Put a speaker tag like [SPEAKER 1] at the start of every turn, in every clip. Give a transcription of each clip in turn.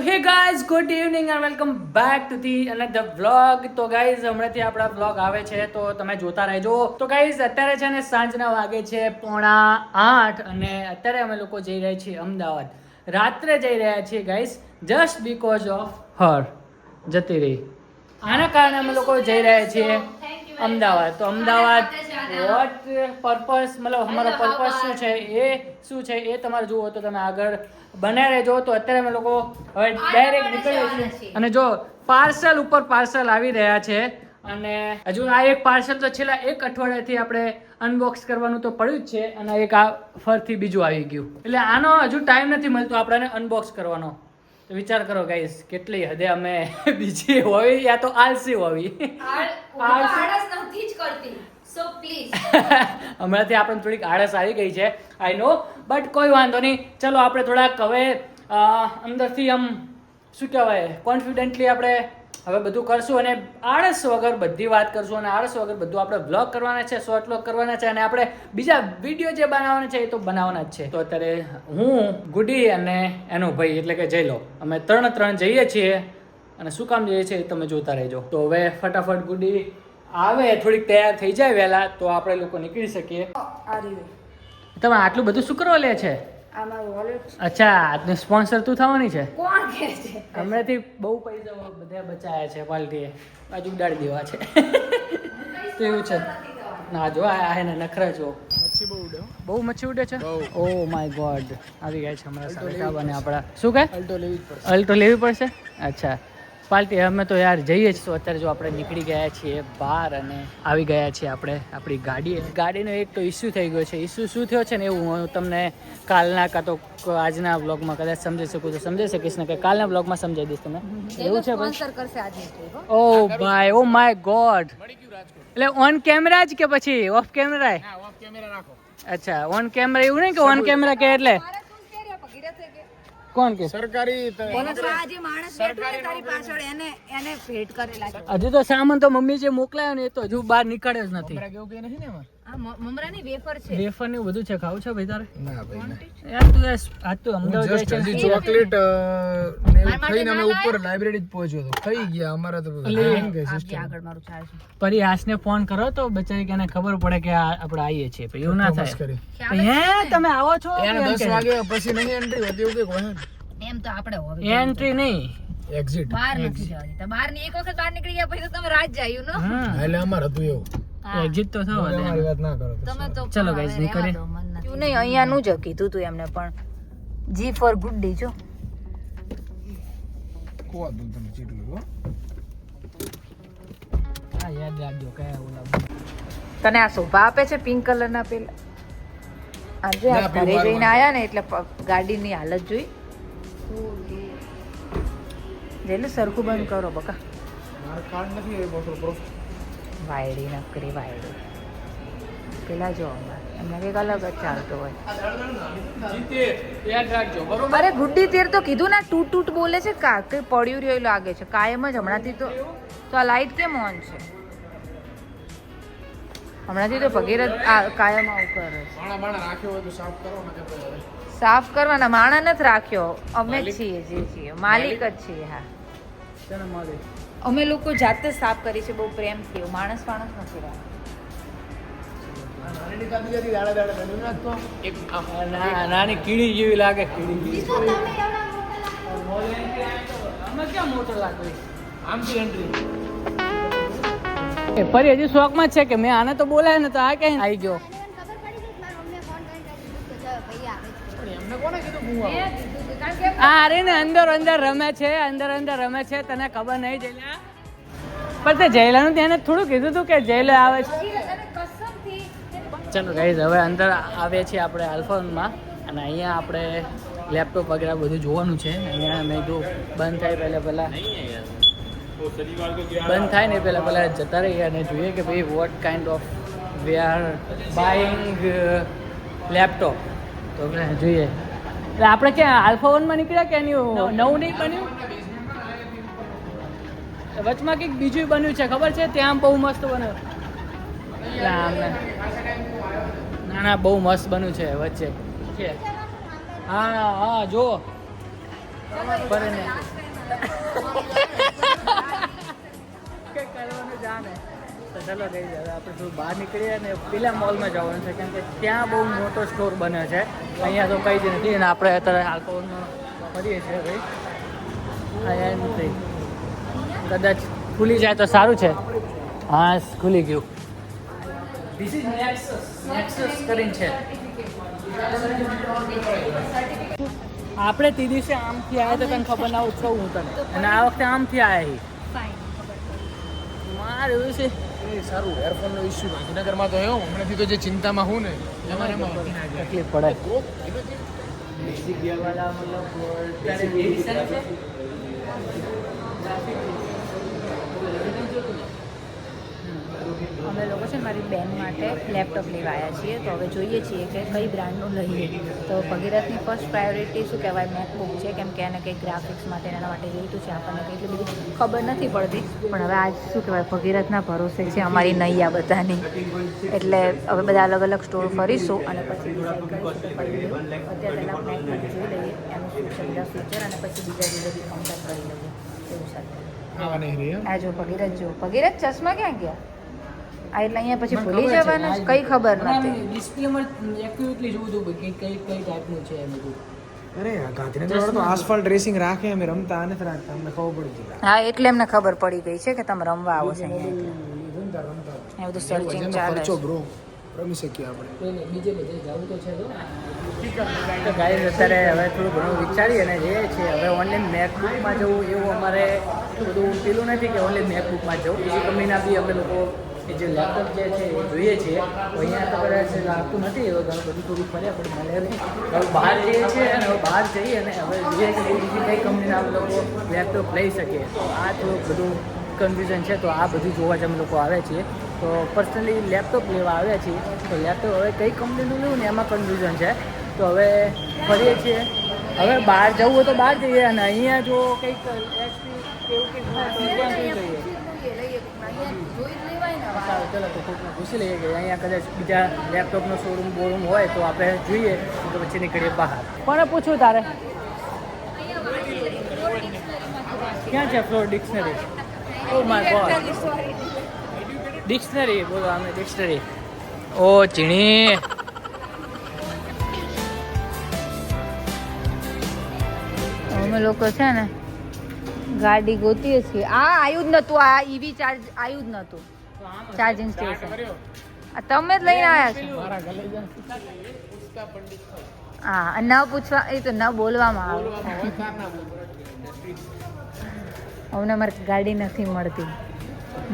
[SPEAKER 1] Hey guys good evening and welcome back to the another vlog. તો guys હમણાંથી આપણા vlog આવે છે તો તમે જોતા રહેજો. તો ગાઈઝ અત્યારે છે ને સાંજના વાગે છે 7:45 અને અત્યારે અમે લોકો જઈ રહ્યા છીએ અમદાવાદ. રાત્રે જઈ રહ્યા છીએ guys just because of her જતી રહી. આના કારણે અમે લોકો જઈ રહ્યા છીએ અમદાવાદ. તો અમદાવાદ વોટ પર્પસ મતલબ અમારો પર્પસ શું છે એ તમારે જુઓ તો તમે આગળ બને રહેજો. તો અત્યારે અમે લોકો હવે ડાયરેક્ટ નીકળીએ છીએ અને જો પાર્સલ ઉપર પાર્સલ આવી રહ્યા છે અને હજુ આ એક પાર્સલ તો છેલ્લા એક અઠવાડિયાથી આપણે અનબોક્સ કરવાનું તો પડ્યું જ છે અને એક આ ફરથી બીજું આવી ગયું એટલે આનો હજુ ટાઈમ નથી મળતો આપણને અનબોક્સ કરવાનો. તો વિચાર કરો ગાઈસ કેટલી હદે અમે બીજી હોવી યા તો આલસી હોવી. હમણાંથી આપણને થોડીક આળસ આવી ગઈ છે આઈ નો, બટ કોઈ વાંધો નહીં. ચલો આપણે થોડાક હવે અંદરથી આમ શું કહેવાય કોન્ફિડન્ટલી આપણે હવે બધું કરશું અને આળસ વગર બધી વાત કરશું અને આળસ વગર બધું આપણે વ્લોગ કરવાના છે, શોર્ટ વ્લોગ કરવાના છે અને આપણે બીજા વિડીયો જે બનાવવાના છે એ તો બનાવવાના જ છે. તો અત્યારે હું ગુડી અને એનો ભાઈ એટલે કે જઈ લો અમે ત્રણ જઈએ છીએ અને શું કામ જઈએ છીએ એ તમે જોતા રહેજો. તો હવે ફટાફટ ગુડી આવે થોડીક તૈયાર થઈ જાય વહેલા તો આપણે લોકો નીકળી શકીએ. તમે આટલું બધું શું કરવા લે છે? અચ્છા આજનું સ્પોન્સર તું થવાની છે?
[SPEAKER 2] કોણ કહે છે?
[SPEAKER 1] હમણાંથી બહુ પૈસા બધા બચાયા છે પાર્ટીએ બાજુ ઉડાડી દેવા છે તો એવું છે ના જો આ એને નખરા જો બહુ મચ્છી ઉડે છે. ઓ માય ગોડ આવી ગયા છે હમણાં સાહેબ અને આપણા શું કહે અલ્ટો લેવી પડશે. અચ્છા પાર્ટી અમે તો યાર જઈએ જ. તો અત્યારે જો આપણે નીકળી ગયા છીએ બહાર અને આવી ગયા છીએ આપણે આપણી ગાડીનો એક તો ઇસ્યુ થઈ ગયો છે. ઇસ્યુ શું થયો છે ને એવું હું તમને કાલના કાં તો આજના વ્લોગમાં કદાચ સમજી શકું તો સમજી શકીશ ને કે કાલના વ્લોગમાં સમજાવી દઈશ તમે. એવું છે ભાઈ? ઓ ભાઈ ઓ માય ગોડ એટલે ઓન કેમેરા જ કે પછી ઓફ કેમેરા? અચ્છા ઓન કેમેરા એવું નહીં કે ઓન કેમેરા કે એટલે કોણ કે સરકારી હજુ તો સામાન તો મમ્મી જે મોકલાયો ને એ તો હજુ બહાર નીકળે જ નથી. વેફર ને બધું છે ખાવું છે ભાઈ તારે? ના ભાઈ યાર તું આજ તો અમદાવાદ જાય છે ચોકલેટ ને ખાઈને અમે ઉપર લાઇબ્રેરી જ પહોંચ્યો તો થઈ ગયા અમારા તો પરી હાસને ફોન કરો તો બચારી કે એને ખબર પડે કે આપણે આવીએ છીએ. એવું ના થાય હે તમે આવો છો 10 વાગે પછી નહીં એન્ટ્રી હોતી એવું કઈક હોય એમ તો આપણે એન્ટ્રી નહીં એક્ઝિટ બહાર નથી જવાની. તો બહાર ની એક વખત બહાર નીકળી ગયા પછી તો તમે રાત જાયું નો એટલે અમાર હતું એવું એક્ઝિટ તો થવા દે અમારી વાત ના કરો તમે તો. ચલો ગાઈસ નીકળીએ.
[SPEAKER 2] તું નહીં અહીંયા નું જ કીધું તું એમને પણ જી ફોર ગુડ્ડી જો
[SPEAKER 3] કો દઉં તમે ચીટલું હો
[SPEAKER 1] આ યાદ રાખજો કયા ઓલા
[SPEAKER 2] તને આ શોભા આપે છે પિંક કલર ના પેલા આજે આ ઘરે જઈને આયા ને એટલે ગાડીની હાલત જોઈ જેલે સરખું બંધ કરો બકા.
[SPEAKER 3] મારા કાર્ડ નથી એ બોટલ પ્રૂફ
[SPEAKER 2] વાયડી નકરી વાયડી પેલા જો એમને કંઈક અલગ જ ચાલતો હોય.
[SPEAKER 1] જીતે યાદ રાખજો બરોબર.
[SPEAKER 2] અરે ગુડ્ડી તેર તો કીધું ને તૂટ બોલે છે કા કઈ પડ્યું રહ્યું લાગે છે કાયમ જ હમણાંથી તો આ લાઈટ કેમ ઓન છે? હમણાંથી તો ભગીરથ કાયમ આવું કરે છે.
[SPEAKER 3] માણા રાખ્યો હોય તો સાફ કરો ને કે
[SPEAKER 2] સાફ કરવાના માણા નથી રાખ્યો અમે જ છીએ જે છીએ માલિક જ છીએ. હા અમે લોકો જાતે જ સાફ કરી છે બહુ પ્રેમથી. માણસ નથી
[SPEAKER 1] નાની કીડી જેવી લાગે. કીડી ક્યાં મોટો લાગે આમથી એન્ટ્રી ફરી હજી શોખમાં જ છે કે મેં આને તો બોલાય ને તો આ ક્યાં આવી ગયો. અરે ને અંદર રમે છે તને ખબર નહીં જયલા પણ તે જયલાનું તેને થોડું કીધું હતું કે જયલા આવે છે. ચાલો ગાઈઝ હવે અંદર આવીએ છીએ આપણે આલ્ફામાં અને અહીંયા આપણે લેપટોપ વગેરે બધું જોવાનું છે. અહીંયા મેં જો બંધ થાય પહેલાં જતા રહીએ અને જોઈએ કે ભાઈ what kind of we are buying laptop. તો જોઈએ એટલે આપણે ક્યાં આલ્ફા 1માં નીકળ્યા કે એની નવું નહીં બન્યું વચમાં કંઈક બીજું બન્યું છે ખબર છે? ત્યાં બહુ મસ્ત બન્યું. ના બહુ મસ્ત બન્યું છે વચ્ચે. હા જો પર ને કંઈક કરવાનું જાણે તો ચલો ગઈ હવે આપણે થોડું બહાર નીકળીએ અને પેલા મોલમાં જવાનું છે કેમ કે ત્યાં બહુ મોટો સ્ટોર બને છે અહીંયા તો કંઈ જ નથી અને આપણે અત્યારે આલ્કોહોલમાં ફરીએ છીએ ભાઈ અહીંયા નથી કદાચ ખુલી જાય તો સારું છે હા ખુલી ગયું ધીસ ઇઝ નેક્સસ કરીને છે આપણે તે દિવસે આમથી આવ્યા તો તને ખબર ના ઉત્સવ હું તને અને આ વખતે આમથી આવ્યા મારે એવું છે
[SPEAKER 3] એ સારું એરફોનનો ઇશ્યુ ગાંધીનગરમાં તો એવું હમણાંથી તો જે ચિંતામાં હું ને એમાં
[SPEAKER 1] તકલીફ પડે
[SPEAKER 2] અમે લોકો છે ને મારી બેન માટે લેપટોપ લેવા આવ્યા છીએ તો હવે જોઈએ છીએ કે કઈ બ્રાન્ડનું લઈએ તો ભગીરથની ફર્સ્ટ પ્રાયોરિટી શું કહેવાય મેકબુક છે કેમ કે એને કંઈક ગ્રાફિક્સ માટે એના માટે જોઈતું છે આપણને કંઈ એટલી બધી ખબર નથી પડતી પણ હવે આજ શું કહેવાય ભગીરથના ભરોસે છે અમારી નૈયા બધાની એટલે હવે બધા અલગ અલગ સ્ટોર ફરીશું અને પછી ડિસાઈડ કરીશું કે કઈ લેવું અત્યારે પહેલાં મેકબુક જોઈ લઈએ એનું શું છે બધા ફીચર અને પછી બીજા બી કમ્પેર કરી લઈએ એવું સાથે આ જો ભગીરથ ચશ્મા ક્યાં ગયા આ એટલે અહીંયા પછી ભૂલી જવાનું જ કઈ ખબર નથી
[SPEAKER 1] ડિસ્પ્લેમાં એક્યુરેટલી જોવું હતું કે કઈ કઈ ટાઈપનું છે એમ બધું
[SPEAKER 3] અરે ગાંધીનગર તો આસફાલ્ટ રેસિંગ રાખે અમે રમતા આને જ રાખતા અમને ખબર પડી ગઈ
[SPEAKER 2] હા એટલે એમને ખબર પડી ગઈ છે કે તમે રમવા આવો છો અહીંયા
[SPEAKER 3] રમતા રમતા
[SPEAKER 2] એ બધું સર્ચિંગ ચાલે
[SPEAKER 3] ખર્ચો
[SPEAKER 2] છે
[SPEAKER 3] બ્રો રમી શકીએ આપણે
[SPEAKER 1] બીજે બધે જવું તો છે તો ગાઈઝ અત્યારે હવે થોડું ઘણું વિચારીએ અને એ છે હવે ઓનલાઈન મેકબુકમાં જવું એવું અમારે બધું પેલું નથી કે ઓનલાઈન મેકબુકમાં જવું બીજી કંપનીના બી અમે લોકો એ જે લેપટોપ જે છે એ જોઈએ છીએ તો અહીંયા તો કદાચ લાગતું નથી હવે ઘણું બધું થોડું ફર્યા પણ મળે નહીં હવે બહાર જઈએ છીએ અને હવે બહાર જઈએ અને હવે જોઈએ કે બીજી કઈ કંપનીના અમે લોકો લેપટોપ લઈ શકીએ તો આ થોડું બધું કન્ફ્યુઝન છે તો આ બધું જોવા જ અમે લોકો આવ્યા છીએ તો પર્સનલી લેપટોપ લેવા આવ્યા છીએ તો લેપટોપ હવે કઈ કંપનીનું લેવું ને એમાં કન્ફ્યુઝન છે તો હવે ફરીએ છીએ હવે બહાર જવું હોય તો બહાર જઈએ અને અહીંયા જો કંઈક એચપી એવું કંઈક જોઈએ સારું ચલો તો કોઈકને પૂછી લઈએ કે અહીંયા કદાચ બીજા લેપટોપનો શોરૂમ બોરૂમ હોય તો આપણે જોઈએ તો પછી નીકળીએ બહાર કોને પૂછવું તારે ક્યાં છે floor dictionary oh my God dictionary બોલો અમે ડિક્શનરી ઓ ચીણી
[SPEAKER 2] અમે લોકો છે ને ગાડી ગોતીએ છીએ આ આવ્યું જ નતું આ ઈવી ચાર્જ આવ્યું જ નતું ચાર્જિંગ સ્ટેશન આ તમે જ લઈને આવ્યા છો હા ન પૂછવા એ તો ન બોલવામાં આવે અમને મારી ગાડી નથી મળતી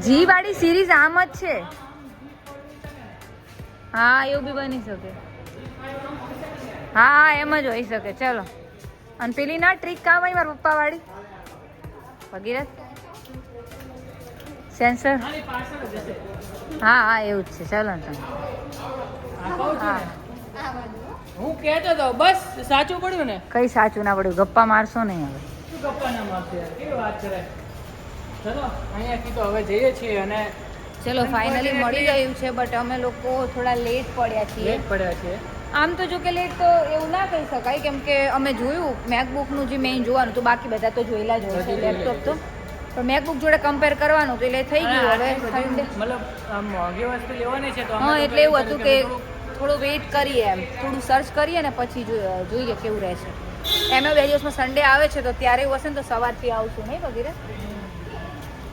[SPEAKER 2] જી વાળી સિરીઝ આમ જ છે હા એવું બી બની શકે હા હા એમ જ હોઈ શકે ચલો અને પેલી ના ટ્રીક કામ આવી મારા પપ્પા વાળી ભગીરથ સેન્સર હા હા એવું જ છે ચાલો ને તમે હા
[SPEAKER 1] હું કહેતો હતો બસ સાચું પડ્યું ને
[SPEAKER 2] કઈ સાચું ના પડ્યું ગપ્પા મારશો નહીં હવે
[SPEAKER 1] શું ગપ્પા ના મારશે યાર કેવી વાત કરે ચલો અહીંયાથી તો હવે જઈએ છીએ અને
[SPEAKER 2] ચલો ફાઇનલી મળી ગયું છે બટ અમે લોકો થોડા લેટ પડ્યા છીએ
[SPEAKER 1] લેટ પડ્યા છે
[SPEAKER 2] આમ તો જો કે લેટ તો એવું ના કહી શકાય કેમ કે અમે જોયું મેકબુકનું જે મેઇન જોવાનું તો બાકી બધા તો જોયેલા જ હોય છે લેપટોપ તો પણ મેકબુક જોડે કમ્પેર કરવાનું તો એટલે થઈ ગયું હવે
[SPEAKER 1] મતલબ આમ મોંઘી વસ્તુ લેવાની છે તો
[SPEAKER 2] હા એટલે એવું હતું કે થોડું વેઇટ કરીએ એમ થોડું સર્ચ કરીએ ને પછી જોઈએ કેવું રહેશે એમાં બે દિવસમાં સન્ડે આવે છે તો ત્યારે એવું હશે ને તો સવારથી આવશું નહીં વગેરે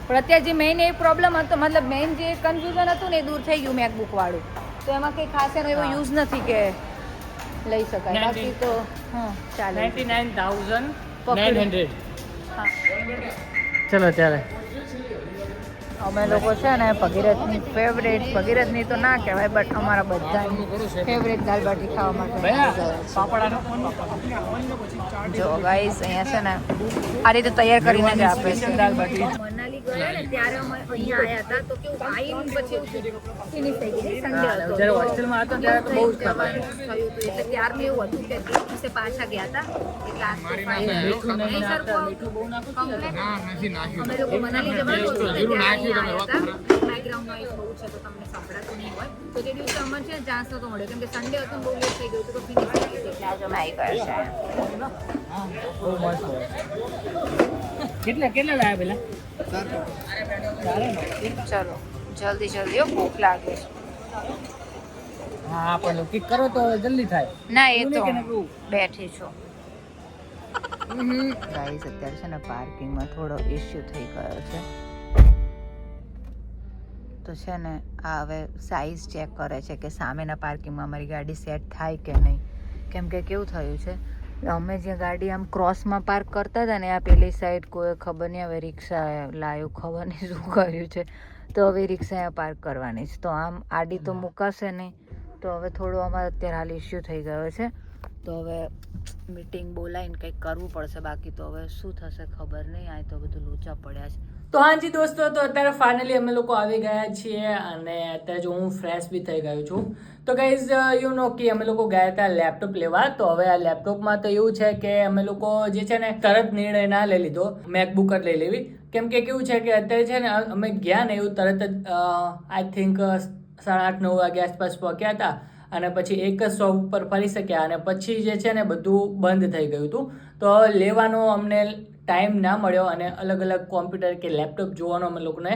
[SPEAKER 2] પણ અત્યારે જે મેઇન એ પ્રોબ્લેમ હતો મતલબ મેઇન જે કન્ફ્યુઝન હતું ને એ દૂર થઈ ગયું મેકબુક વાળું તો એમાં કંઈ ખાસ એનો એવો યુઝ નથી કે લઈ શકાય બાકી તો હા ચાલે
[SPEAKER 1] 99,900
[SPEAKER 2] હા
[SPEAKER 1] ચલો ત્યારે
[SPEAKER 2] અમે લોકો છે ને ભગીરથની ફેવરેટ ભગીરથની તો ના કહેવાય બટ અમારા બધાની ફેવરેટ દાલ બાટી ખાવા માટે જો ગાઈસ અહીંયા છે ને આ રીતે તૈયાર કરીને જ આપે છે દાલ બાટી મનાલી ગયા ને ત્યારે અમે અહીંયા આવ્યા હતા તો કેવું આવીને પછી ફિનિશ થઈ ગઈ સન્ડે હતો
[SPEAKER 1] જ્યારે હોસ્ટેલમાં હતો ત્યારે તો બહુ જ
[SPEAKER 2] થયું હતું એટલે ત્યારનું એવું હતું કે દિવસે પાછા ગયા હતા એટલે આજ તો
[SPEAKER 1] મીઠું નહીં નાખતા મીઠું બહુ નાખું
[SPEAKER 3] ના નથી નાખ્યું
[SPEAKER 2] અમે લોકો મનાલી જવાનું હતું ને ત્યારે અહીંયા આવ્યા હતા બેકગ્રાઉન્ડ નોઇઝ બહુ છે તો તમને સંભળાતું નહીં હોય તો તે દિવસે અમને છે ને ચાન્સ નહોતો મળ્યો કેમ કે સન્ડે હતો બહુ લેટ થઈ ગયું હતું તો ફિનિશ થઈ ગઈ એટલે આજે અમે આવી ગયા છે
[SPEAKER 1] કેટલા લાયા પેલા
[SPEAKER 2] ચલો જલ્દી જલ્દી હો, ભૂખ લાગે છે.
[SPEAKER 1] હા પણ કિક કરો તો જલ્દી થાય.
[SPEAKER 2] ના એ
[SPEAKER 1] એવું
[SPEAKER 2] તો
[SPEAKER 1] નહીં કે નકરું.
[SPEAKER 2] બેઠી છું ગાઈસ અત્યારે છે ને પાર્કિંગમાં થોડો ઇશ્યુ થઈ ગયો છે તો છે ને આ હવે સાઇઝ ચેક કરે છે કે સામેના પાર્કિંગમાં અમારી ગાડી સેટ થાય કે નહીં કેમ કે કેવું થયું છે અમે જે ગાડી આમ ક્રોસમાં પાર્ક કરતા હતા ને આ પેલી સાઈડ કોઈ ખબર નહીં હવે રિક્ષા લાવ્યું ખબર નહીં શું કર્યું છે તો હવે રિક્ષા અહીંયા પાર્ક કરવાની છે તો આમ આડી તો મુકાશે નહીં તો હવે થોડો અમારે અત્યારે હાલ ઇશ્યુ થઈ ગયો છે તો હવે મીટિંગ બોલાવીને કંઈક કરવું પડશે બાકી તો હવે શું થશે ખબર નહીં આ તો બધું લોચા પડ્યા છે.
[SPEAKER 1] તો હાજી દોસ્તો તો અત્યારે ફાઇનલી અમે લોકો આવી ગયા છીએ અને અત્યારે જો હું ફ્રેશ બી થઈ ગયો છું તો ગાઈઝ યુ નો કે અમે લોકો ગયા હતા લેપટોપ લેવા તો હવે આ લેપટોપમાં તો એવું છે કે અમે લોકો જે છે ને તરત નિર્ણય ના લઈ લીધો મેકબુક જ લઈ લેવી કેમ કે કેવું છે કે અત્યારે છે ને અમે ગયા ને એવું તરત જ આઈ થિંક 8:30-9 વાગે આસપાસ પહોંચ્યા હતા અને પછી એક જ શોપ ઉપર ફરી શક્યા અને પછી જે છે ને બધું બંધ થઈ ગયું હતું તો લેવાનો અમને ટાઈમ ના મળ્યો અને અલગ અલગ કોમ્પ્યુટર કે લેપટોપ જોવાનો અમે લોકોને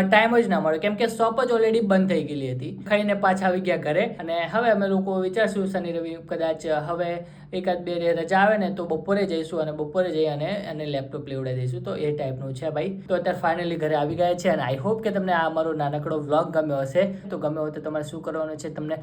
[SPEAKER 1] ટાઈમ જ ના મળ્યો કેમ કે શોપ જ ઓલરેડી બંધ થઈ ગયેલી હતી ખાઈને પાછા આવી ગયા ઘરે અને હવે અમે લોકો વિચારશું શનિ રવિ કદાચ હવે એકાદ બે રજા આવે ને તો બપોરે જઈશું અને બપોરે જઈ અને લેપટોપ લેવડાવી દઈશું તો એ ટાઈપનું છે ભાઈ તો અત્યારે ફાઇનલી ઘરે આવી ગયા છે અને આઈ હોપ કે તમને આ મારો નાનકડો વ્લોગ ગમ્યો હશે તો ગમ્યો હોય તો તમારે શું કરવાનું છે તમને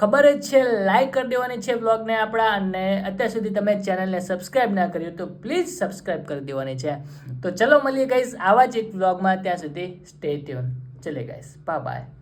[SPEAKER 1] ખબર જ છે લાઈક કરી દેવાની છે વ્લોગને આપણા અને અત્યાર સુધી તમે ચેનલને સબસ્ક્રાઈબ ના કર્યું તો પ્લીઝ સબસ્ક્રાઈબ કરી દેવાની છે તો ચલો મળીએ ગાઈઝ આવા જ એક વ્લોગમાં ત્યાં સુધી સ્ટે ટ્યુન ચલે ગાઈઝ બાય બાય.